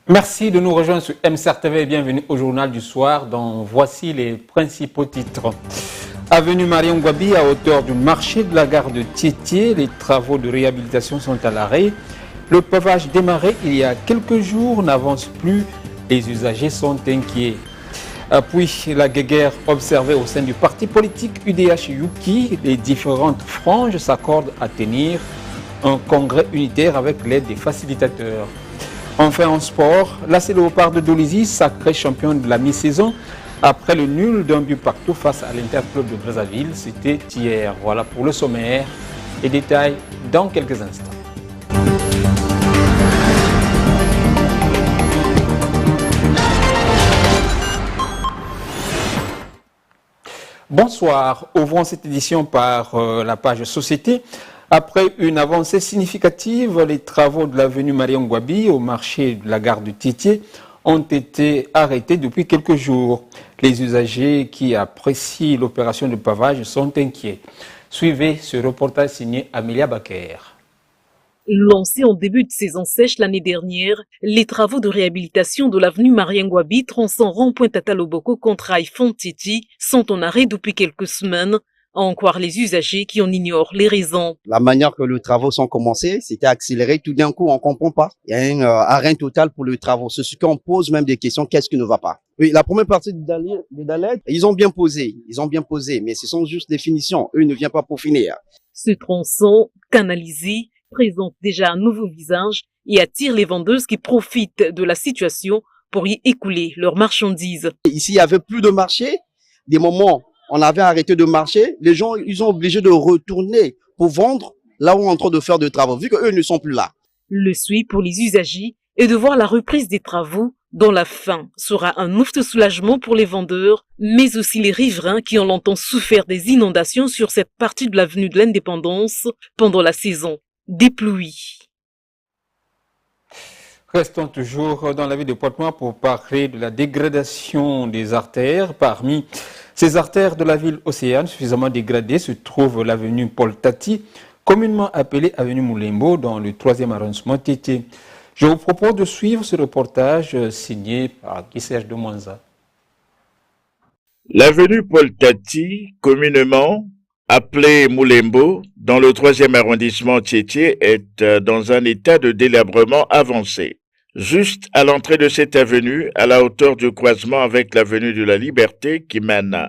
Merci de nous rejoindre sur MCR TV et bienvenue au Journal du Soir dont voici les principaux titres. Avenue Marion Ngouabi à hauteur du marché de la gare de Tiétié, les travaux de réhabilitation sont à l'arrêt. Le pavage démarré il y a quelques jours n'avance plus, les usagers sont inquiets. Puis la guéguerre observée au sein du parti politique UDH-UKI, les différentes franges s'accordent à tenir un congrès unitaire avec l'aide des facilitateurs. Enfin en sport, l'AC Léopard de Dolisie, sacré champion de la mi-saison, après le nul d'un but partout face à l'Interclub de Brazzaville, c'était hier. Voilà pour le sommaire, les détails dans quelques instants. Bonsoir, ouvrons cette édition par la page Société. Après une avancée significative, les travaux de l'avenue Marion Ngouabi au marché de la gare de Tiétié ont été arrêtés depuis quelques jours. Les usagers qui apprécient l'opération de pavage sont inquiets. Suivez ce reportage signé Amélia Baker. Lancés en début de saison sèche l'année dernière, les travaux de réhabilitation de l'avenue Marion Ngouabi tronçant rond-point Tata Loboko contre Haïfon Titi sont en arrêt depuis quelques semaines, à en croire les usagers qui en ignorent les raisons. La manière que les travaux sont commencés, c'était accéléré. Tout d'un coup, on comprend pas. Il y a un arrêt total pour les travaux. C'est ce qu'on pose même des questions. Qu'est-ce qui ne va pas? Oui, la première partie de Dalet, ils ont bien posé, mais ce sont juste des finitions. Eux ne viennent pas pour finir. Ce tronçon, canalisé, présente déjà un nouveau visage et attire les vendeuses qui profitent de la situation pour y écouler leurs marchandises. Ici, il y avait plus de marché. Des moments, on avait arrêté de marcher. Les gens, ils sont obligés de retourner pour vendre là où on est en train de faire des travaux, vu qu'eux ne sont plus là. Le souhait pour les usagers est de voir la reprise des travaux dont la fin sera un ouf de soulagement pour les vendeurs, mais aussi les riverains qui ont longtemps souffert des inondations sur cette partie de l'avenue de l'Indépendance pendant la saison des pluies. Restons toujours dans la ville de Pointe-Noire pour parler de la dégradation des artères. Parmi ces artères de la ville océane suffisamment dégradées se trouve l'avenue Paul Tati, communément appelée avenue Moulembo dans le 3e arrondissement Tiétié. Je vous propose de suivre ce reportage signé par Guy-Serge de Mouanza. L'avenue Paul Tati, communément appelée Moulembo, dans le 3e arrondissement Tiétié, est dans un état de délabrement avancé. Juste à l'entrée de cette avenue, à la hauteur du croisement avec l'avenue de la Liberté qui mène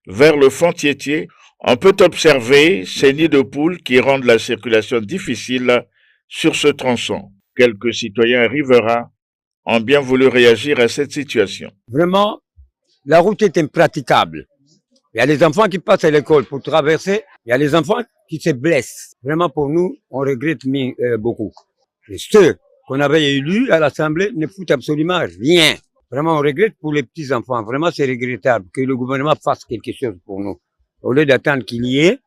vers le fond Tiétié, on peut observer ces nids de poules qui rendent la circulation difficile sur ce tronçon. Quelques citoyens riverains ont bien voulu réagir à cette situation. Vraiment, la route est impraticable. Il y a les enfants qui passent à l'école pour traverser. Il y a les enfants qui se blessent. Vraiment, pour nous, on regrette beaucoup. Et ceux qu'on avait élus à l'Assemblée ne foutent absolument rien. Vraiment, on regrette pour les petits-enfants. Vraiment, c'est regrettable que le gouvernement fasse quelque chose pour nous. Au lieu d'attendre qu'il y ait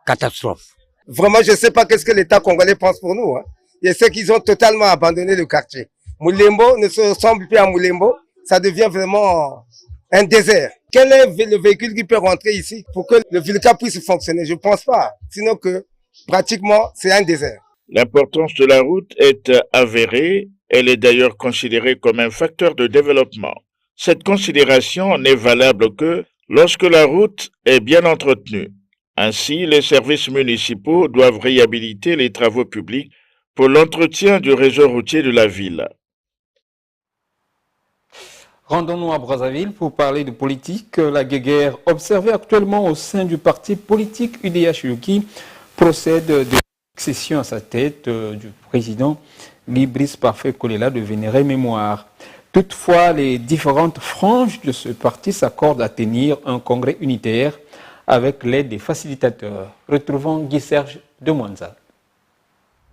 catastrophe. Vraiment, je ne sais pas qu'est-ce que l'État congolais pense pour nous. Je sais qu'ils ont totalement abandonné le quartier. Moulembo ne se ressemble plus à Moulembo. Ça devient vraiment un désert. Quel est le véhicule qui peut rentrer ici pour que le Vilca puisse fonctionner? Je ne pense pas. Sinon que pratiquement, c'est un désert. L'importance de la route est avérée. Elle est d'ailleurs considérée comme un facteur de développement. Cette considération n'est valable que lorsque la route est bien entretenue. Ainsi, les services municipaux doivent réhabiliter les travaux publics pour l'entretien du réseau routier de la ville. Rendons-nous à Brazzaville pour parler de politique. La guéguerre observée actuellement au sein du parti politique UDH-UKI procède de l'accession à sa tête du président Libris Parfait Kolela de vénérée mémoire. Toutefois, les différentes franges de ce parti s'accordent à tenir un congrès unitaire avec l'aide des facilitateurs. Retrouvons Guy-Serge de Mouanza.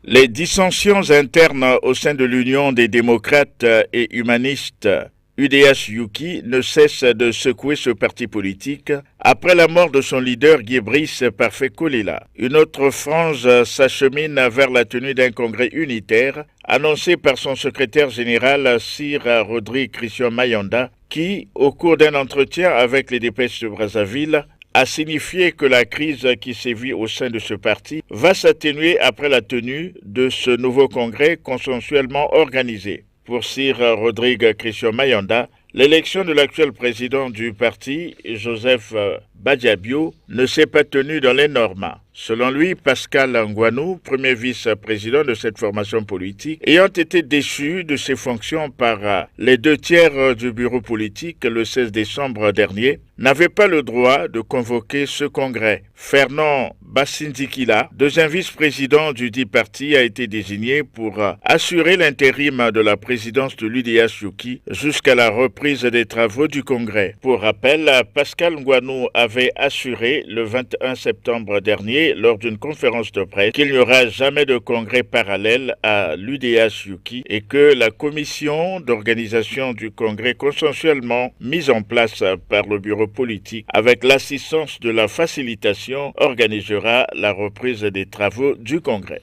Les dissensions internes au sein de l'Union des démocrates et humanistes UDH-UKI ne cesse de secouer ce parti politique après la mort de son leader Libris Parfait Kolela. Une autre frange s'achemine vers la tenue d'un congrès unitaire annoncé par son secrétaire général Sir Rodrigue Christian Mayanda qui, au cours d'un entretien avec les dépêches de Brazzaville, a signifié que la crise qui sévit au sein de ce parti va s'atténuer après la tenue de ce nouveau congrès consensuellement organisé. Pour Sir Rodrigue Christian Mayanda, l'élection de l'actuel président du parti, Joseph Badiabio, ne s'est pas tenue dans les normes. Selon lui, Pascal Ngouanou, premier vice-président de cette formation politique, ayant été déchu de ses fonctions par les 2/3 du bureau politique le 16 décembre dernier, n'avait pas le droit de convoquer ce congrès. Fernand Bassindikila, deuxième vice-président du dit parti, a été désigné pour assurer l'intérim de la présidence de l'UDH-UKI jusqu'à la reprise des travaux du congrès. Pour rappel, Pascal Ngouanou avait assuré le 21 septembre dernier lors d'une conférence de presse qu'il n'y aura jamais de congrès parallèle à l'UDH-UKI et que la commission d'organisation du congrès consensuellement mise en place par le bureau politique avec l'assistance de la facilitation organisera la reprise des travaux du congrès.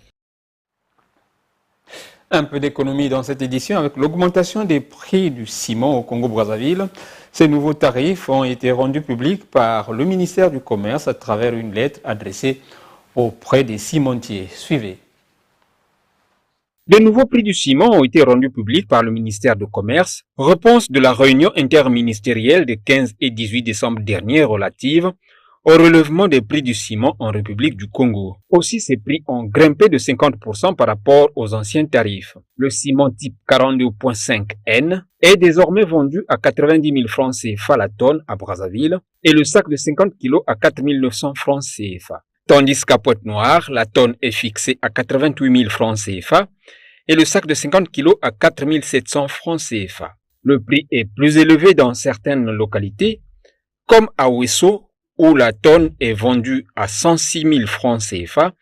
Un peu d'économie dans cette édition avec l'augmentation des prix du ciment au Congo-Brazzaville. Ces nouveaux tarifs ont été rendus publics par le ministère du Commerce à travers une lettre adressée auprès des cimentiers. Suivez. Les nouveaux prix du ciment ont été rendus publics par le ministère du Commerce, réponse de la réunion interministérielle des 15 et 18 décembre dernier relative au relèvement des prix du ciment en République du Congo. Aussi, ces prix ont grimpé de 50% par rapport aux anciens tarifs. Le ciment type 42.5 N est désormais vendu à 90 000 francs CFA la tonne à Brazzaville et le sac de 50 kg à 4 900 francs CFA. Tandis qu'à Pointe-Noire, la tonne est fixée à 88 000 francs CFA et le sac de 50 kg à 4 700 francs CFA. Le prix est plus élevé dans certaines localités, comme à Ouesso, où la tonne est vendue à 106 000 francs CFA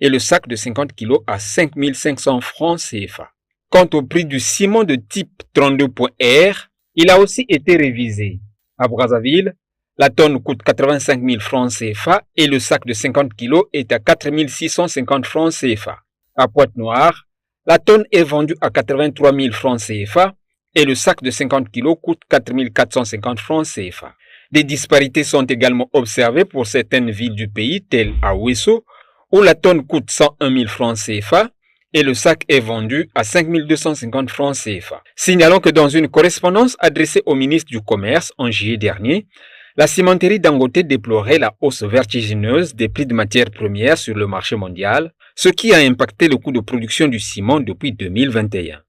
et le sac de 50 kg à 5 500 francs CFA. Quant au prix du ciment de type 32.R, il a aussi été révisé. À Brazzaville, la tonne coûte 85 000 francs CFA et le sac de 50 kg est à 4 650 francs CFA. À Pointe-Noire, la tonne est vendue à 83 000 francs CFA et le sac de 50 kg coûte 4 450 francs CFA. Des disparités sont également observées pour certaines villes du pays, telles à Ouesso, où la tonne coûte 101 000 francs CFA et le sac est vendu à 5 250 francs CFA. Signalons que dans une correspondance adressée au ministre du Commerce en juillet dernier, la cimenterie Dangote déplorait la hausse vertigineuse des prix de matières premières sur le marché mondial, ce qui a impacté le coût de production du ciment depuis 2021.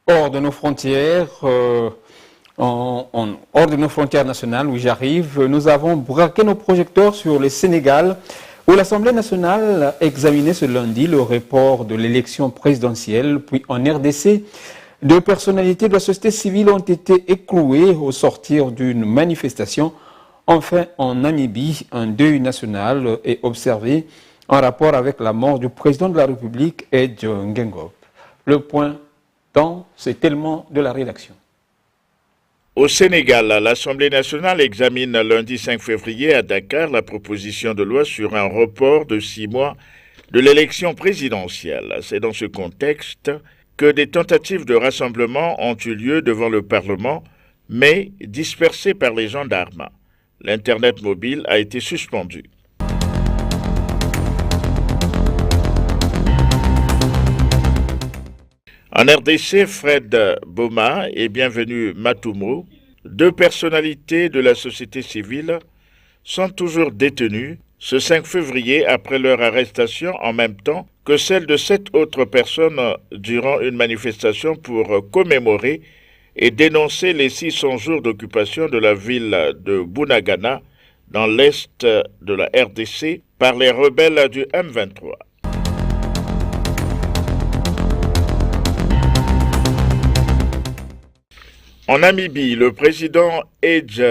Hors de nos frontières, hors de nos frontières nationales où j'arrive, nous avons braqué nos projecteurs sur le Sénégal, où l'Assemblée nationale a examiné ce lundi le report de l'élection présidentielle, puis en RDC, deux personnalités de la société civile ont été écrouées au sortir d'une manifestation. Enfin, en Namibie, un deuil national est observé en rapport avec la mort du président de la République, Edge Ngengop. Le point dans cet élément de la rédaction. Au Sénégal, l'Assemblée nationale examine lundi 5 février à Dakar la proposition de loi sur un report de 6 mois de l'élection présidentielle. C'est dans ce contexte que des tentatives de rassemblement ont eu lieu devant le Parlement, mais dispersées par les gendarmes. L'Internet mobile a été suspendu. En RDC, Fred Boma et Bienvenu Matumo, deux personnalités de la société civile, sont toujours détenus ce 5 février après leur arrestation en même temps que celle de 7 autres personnes durant une manifestation pour commémorer et dénoncer les 600 jours d'occupation de la ville de Bunagana dans l'est de la RDC par les rebelles du M23. En Namibie, le président Edge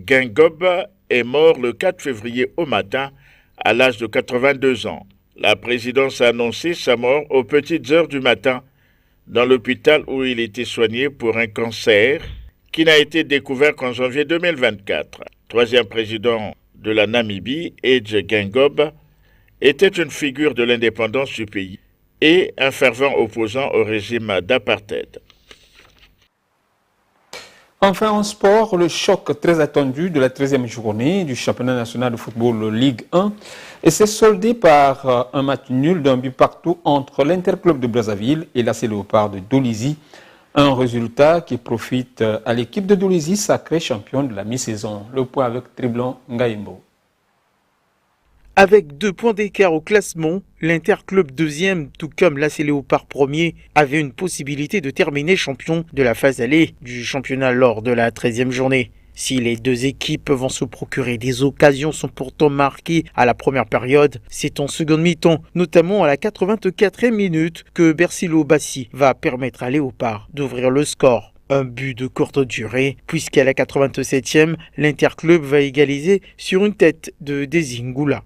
Ngengop est mort le 4 février au matin à l'âge de 82 ans. La présidence a annoncé sa mort aux petites heures du matin dans l'hôpital où il était soigné pour un cancer qui n'a été découvert qu'en janvier 2024. Troisième président de la Namibie, Edge Ngengop, était une figure de l'indépendance du pays et un fervent opposant au régime d'apartheid. Enfin en sport, le choc très attendu de la 13e journée du championnat national de football Ligue 1 et s'est soldé par un match nul d'un but partout entre l'Interclub de Brazzaville et l'AS Léopard de Dolisie. Un résultat qui profite à l'équipe de Dolisie, sacrée championne de la mi-saison. Le point avec Triblon Ngaïmbo. Avec 2 points d'écart au classement, l'Interclub deuxième, tout comme l'AS Léopard premier, avait une possibilité de terminer champion de la phase allée du championnat lors de la 13e journée. Si les deux équipes vont se procurer des occasions sont pourtant marquées à la première période, c'est en seconde mi-temps, notamment à la 84e minute, que Bersilo Bassi va permettre à Léopard d'ouvrir le score. Un but de courte durée, puisqu'à la 87e, l'Interclub va égaliser sur une tête de Desingula.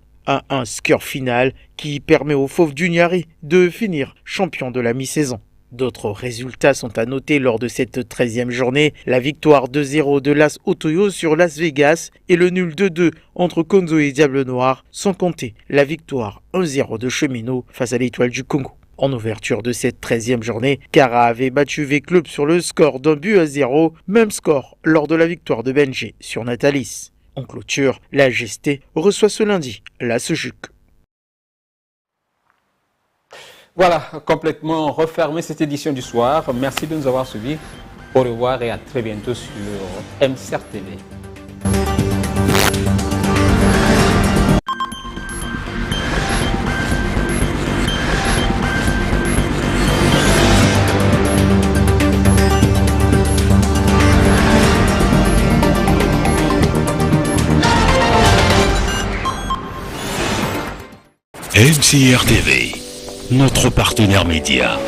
Un score final qui permet au Fauve d'Uniari de finir champion de la mi-saison. D'autres résultats sont à noter lors de cette 13e journée. La victoire 2-0 de l'AS Otoyo sur Las Vegas et le nul 2-2 entre Konzo et Diable Noir, sans compter la victoire 1-0 de Cheminot face à l'Étoile du Congo. En ouverture de cette 13e journée, Kara avait battu V-Club sur le score d'1-0, même score lors de la victoire de Benji sur Natalis. En clôture, la GST reçoit ce lundi la Sejuk. Voilà, complètement refermé cette édition du soir. Merci de nous avoir suivis. Au revoir et à très bientôt sur MCR TV. MCR TV, notre partenaire média.